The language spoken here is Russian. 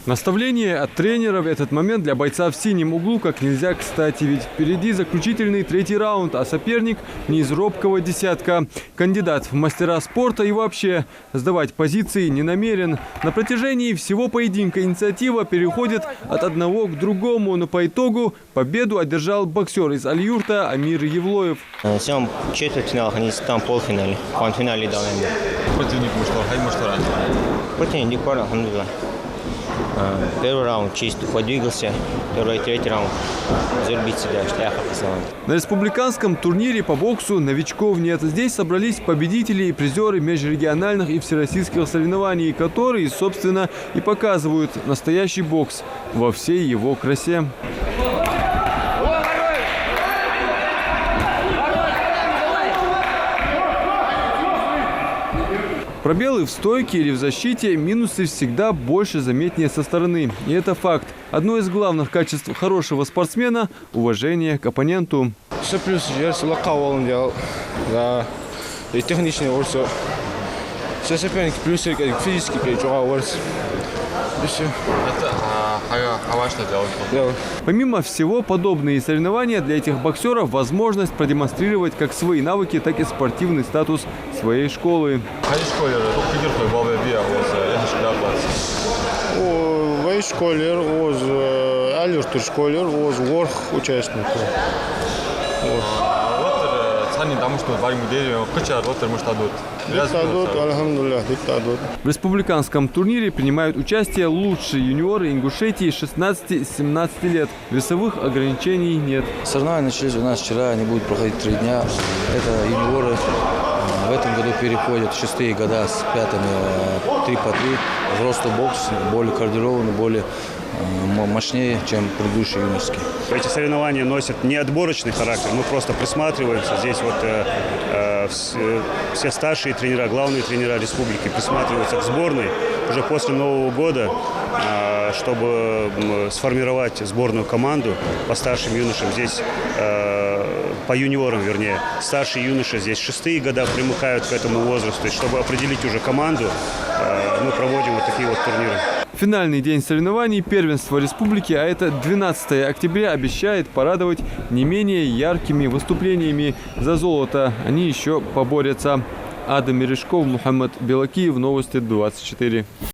Наставление от тренера в этот момент для бойца в синем углу как нельзя кстати, ведь впереди заключительный третий раунд, а соперник не из робкого десятка. Кандидат в мастера спорта и вообще сдавать позиции не намерен. На протяжении всего поединка инициатива переходит от одного к другому, но по итогу победу одержал боксер из Аль-Юрта Амир Евлоев. Всем четвертьфиналах, они там полуфинале, финале давали. Противник Противник пора, алхамдулилlah. Первый раунд чисто подвигался, второй и третий раунд зарубиться дальше. На республиканском турнире по боксу новичков нет. Здесь собрались победители и призеры межрегиональных и всероссийских соревнований, которые, собственно, и показывают настоящий бокс во всей его красе. Пробелы в стойке или в защите, минусы всегда больше заметнее со стороны. И это факт. Одно из главных качеств хорошего спортсмена – уважение к оппоненту. Все плюс, да, и техничный урсо. Все соперники плюсы, физически урс. И все. Помимо всего, подобные соревнования для этих боксеров – возможность продемонстрировать как свои навыки, так и спортивный статус своей школы. Вей школер, оз Аль-Юрт школер, оз ворх участник. В республиканском турнире принимают участие лучшие юниоры Ингушетии 16-17 лет. Весовых ограничений нет. Соревнования начались у нас вчера, они будут проходить 3 дня. Это юниоры. В этом году переходят 6-е года с 5-ми 3 по 3. Взрослый бокс, более координированный, более мощнее, чем предыдущие юношеские. Эти соревнования носят не отборочный характер, мы просто присматриваемся. Здесь все старшие тренера, главные тренера республики присматриваются к сборной уже после Нового года, чтобы сформировать сборную команду по старшим юношам. Здесь по юниорам, вернее, старшие юноши здесь 6-е года примыкают к этому возрасту. И чтобы определить уже команду, мы проводим вот такие вот турниры. Финальный день соревнований первенства республики, а это 12 октября, обещает порадовать не менее яркими выступлениями. За золото они еще поборются. Адам Мережков, Мухаммад Белакиев, Новости 24.